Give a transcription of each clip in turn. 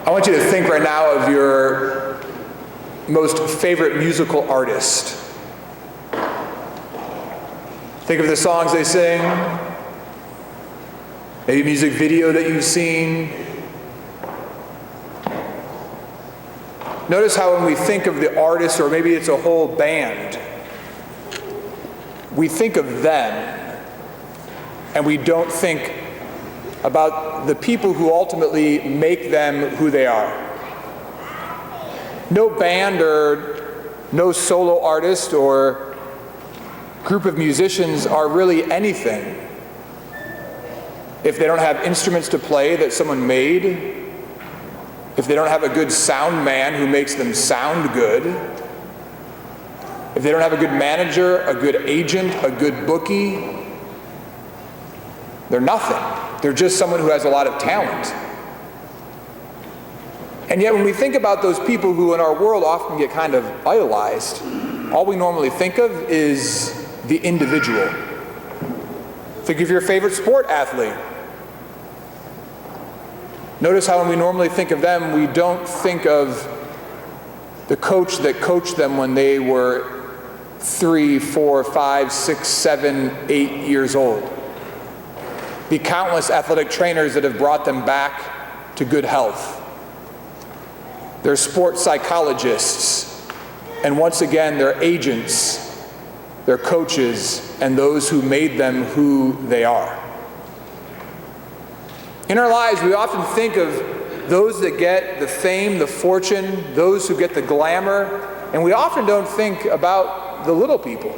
I want you to think right now of your most favorite musical artist. Think of the songs they sing, maybe a music video that you've seen. Notice how when we think of the artist, or maybe it's a whole band, we think of them, and we don't think about the people who ultimately make them who they are. No band or no solo artist or group of musicians are really anything if they don't have instruments to play that someone made, if they don't have a good sound man who makes them sound good, if they don't have a good manager, a good agent, a good bookie, they're nothing. They're just someone who has a lot of talent. And yet when we think about those people who in our world often get kind of idolized, all we normally think of is the individual. Think of your favorite sport athlete. Notice how when we normally think of them, we don't think of the coach that coached them when they were 3, 4, 5, 6, 7, 8 years old. The countless athletic trainers that have brought them back to good health. They're sports psychologists, and once again, they're agents, they're coaches, and those who made them who they are. In our lives, we often think of those that get the fame, the fortune, those who get the glamour, and we often don't think about the little people.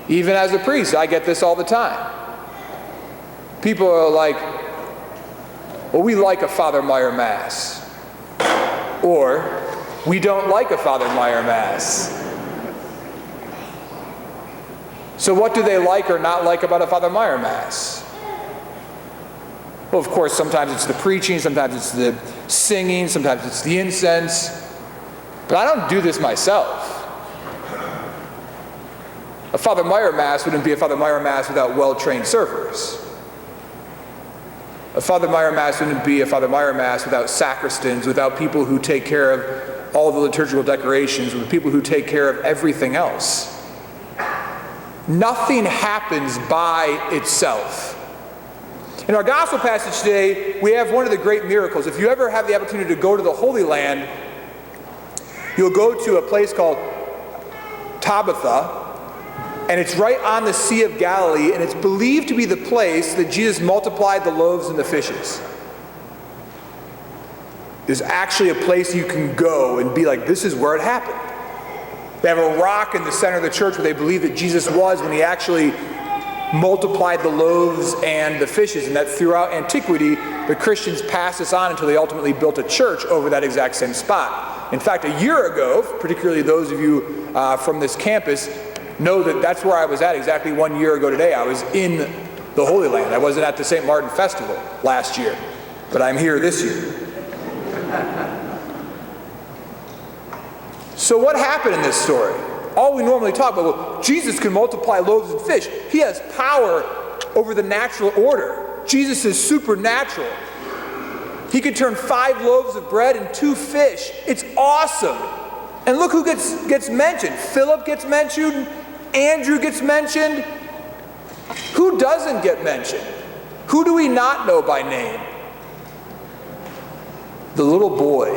Even as a priest, I get this all the time. People are like, well, we like a Father Meyer Mass. Or, we don't like a Father Meyer Mass. So what do they like or not like about a Father Meyer Mass? Well, of course, sometimes it's the preaching, sometimes it's the singing, sometimes it's the incense. But I don't do this myself. A Father Meyer Mass wouldn't be a Father Meyer Mass without well-trained servers. A Father Meyer Mass wouldn't be a Father Meyer Mass without sacristans, without people who take care of all the liturgical decorations, with people who take care of everything else. Nothing happens by itself. In our gospel passage today, we have one of the great miracles. If you ever have the opportunity to go to the Holy Land, you'll go to a place called Tabitha, and it's right on the Sea of Galilee, and it's believed to be the place that Jesus multiplied the loaves and the fishes. There's actually a place you can go and be like, this is where it happened. They have a rock in the center of the church where they believe that Jesus was when he actually multiplied the loaves and the fishes, and that throughout antiquity, the Christians passed this on until they ultimately built a church over that exact same spot. In fact, a year ago, particularly those of you from this campus, know that that's where I was at exactly 1 year ago today. I was in the Holy Land. I wasn't at the St. Martin Festival last year, but I'm here this year. So what happened in this story? All we normally talk about, well, Jesus can multiply loaves and fish. He has power over the natural order. Jesus is supernatural. He could turn 5 loaves of bread and 2 fish. It's awesome. And look who gets mentioned. Philip gets mentioned. Andrew gets mentioned. Who doesn't get mentioned? Who do we not know by name? The little boy.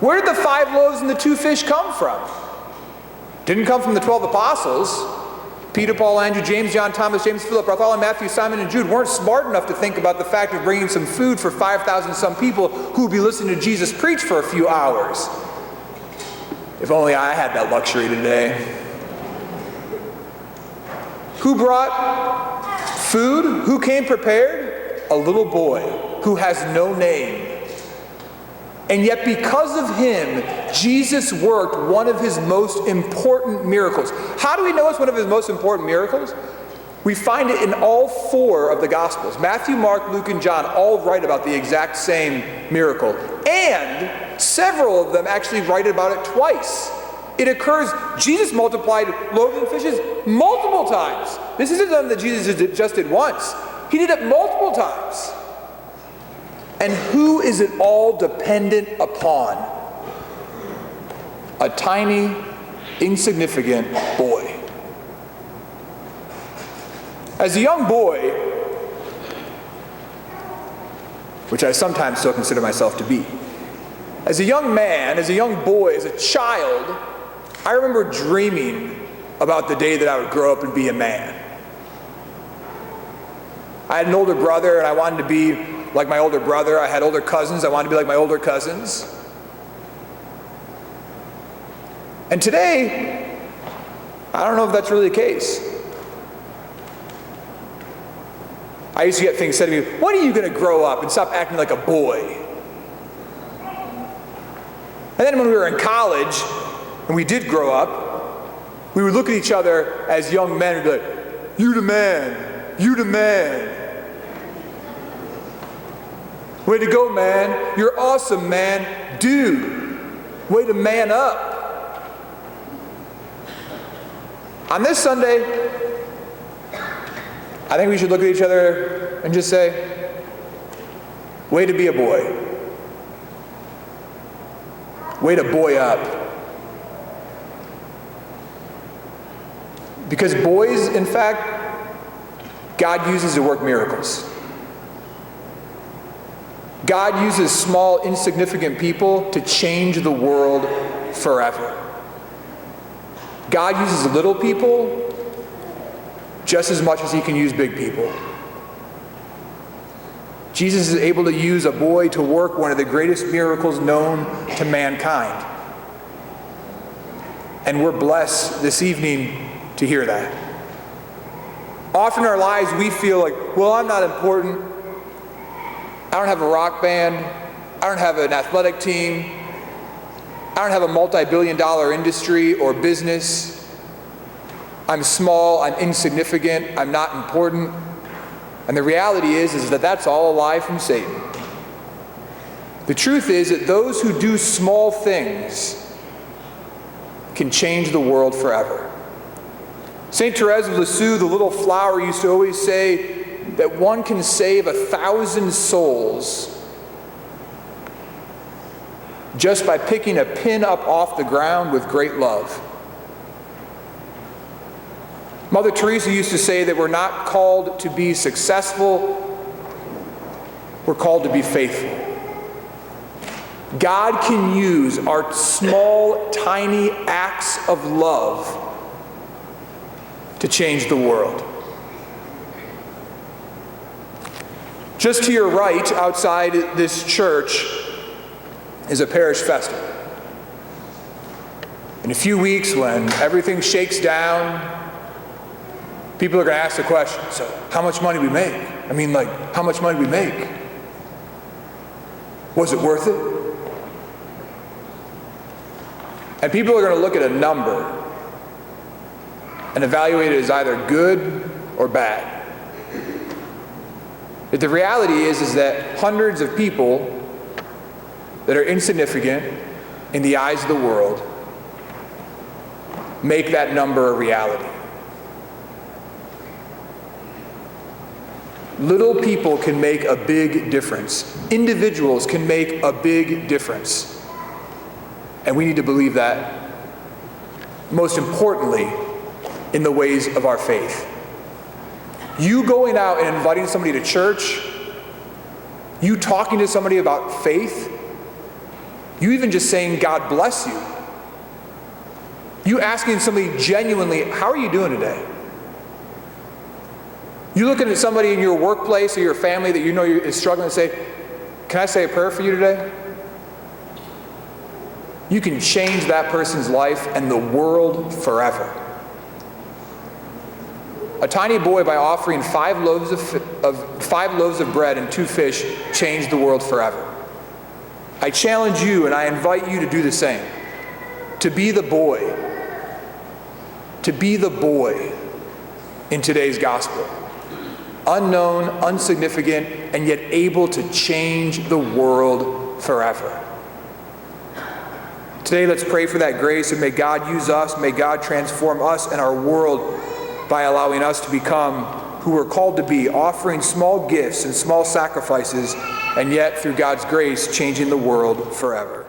Where did the 5 loaves and the 2 fish come from? Didn't come from the 12 apostles. Peter, Paul, Andrew, James, John, Thomas, James, Philip, Bartholomew, Matthew, Simon, and Jude weren't smart enough to think about the fact of bringing some food for 5,000 some people who would be listening to Jesus preach for a few hours. If only I had that luxury today. Who brought food? Who came prepared? A little boy who has no name. And yet because of him, Jesus worked one of his most important miracles. How do we know it's one of his most important miracles? We find it in all 4 of the Gospels. Matthew, Mark, Luke, and John all write about the exact same miracle. And several of them actually write about it twice. It occurs, Jesus multiplied loaves and fishes multiple times. This isn't something that Jesus just did once. He did it multiple times. And who is it all dependent upon? A tiny, insignificant boy. As a young boy, which I sometimes still consider myself to be, as a young man, as a young boy, as a child, I remember dreaming about the day that I would grow up and be a man. I had an older brother, and I wanted to be like my older brother. I had older cousins. I wanted to be like my older cousins. And today, I don't know if that's really the case. I used to get things said to me, when are you going to grow up and stop acting like a boy? And then when we were in college, and we did grow up, we would look at each other as young men and be like, you the man, you the man. Way to go, man. You're awesome, man. Dude, way to man up. On this Sunday, I think we should look at each other and just say, way to be a boy. Way to boy up. Because boys, in fact, God uses to work miracles. God uses small, insignificant people to change the world forever. God uses little people just as much as he can use big people. Jesus is able to use a boy to work one of the greatest miracles known to mankind. And we're blessed this evening to hear that. Often in our lives we feel like, well, I'm not important. I don't have a rock band. I don't have an athletic team. I don't have a multi-billion-dollar industry or business. I'm small, I'm insignificant, I'm not important. And the reality is that that's all a lie from Satan. The truth is that those who do small things can change the world forever. St. Therese of Lisieux, the little flower, used to always say that one can save 1,000 souls just by picking a pin up off the ground with great love. Mother Teresa used to say that we're not called to be successful, we're called to be faithful. God can use our small, tiny acts of love to change the world. Just to your right, outside this church, is a parish festival. In a few weeks, when everything shakes down, people are going to ask the question, so how much money we make? I mean, how much money we make? Was it worth it? And people are going to look at a number and evaluate it as either good or bad. But the reality is that hundreds of people that are insignificant in the eyes of the world make that number a reality. Little people can make a big difference. Individuals can make a big difference. And we need to believe that, most importantly, in the ways of our faith. You going out and inviting somebody to church, you talking to somebody about faith, you even just saying, God bless you. You asking somebody genuinely, how are you doing today? You looking at somebody in your workplace or your family that you know is struggling and say, can I say a prayer for you today? You can change that person's life and the world forever. A tiny boy, by offering 5 loaves of bread and 2 fish, changed the world forever. I challenge you and I invite you to do the same. To be the boy. To be the boy in today's gospel. Unknown, insignificant, and yet able to change the world forever. Today, let's pray for that grace, and may God use us, may God transform us and our world by allowing us to become who we're called to be, offering small gifts and small sacrifices, and yet, through God's grace, changing the world forever.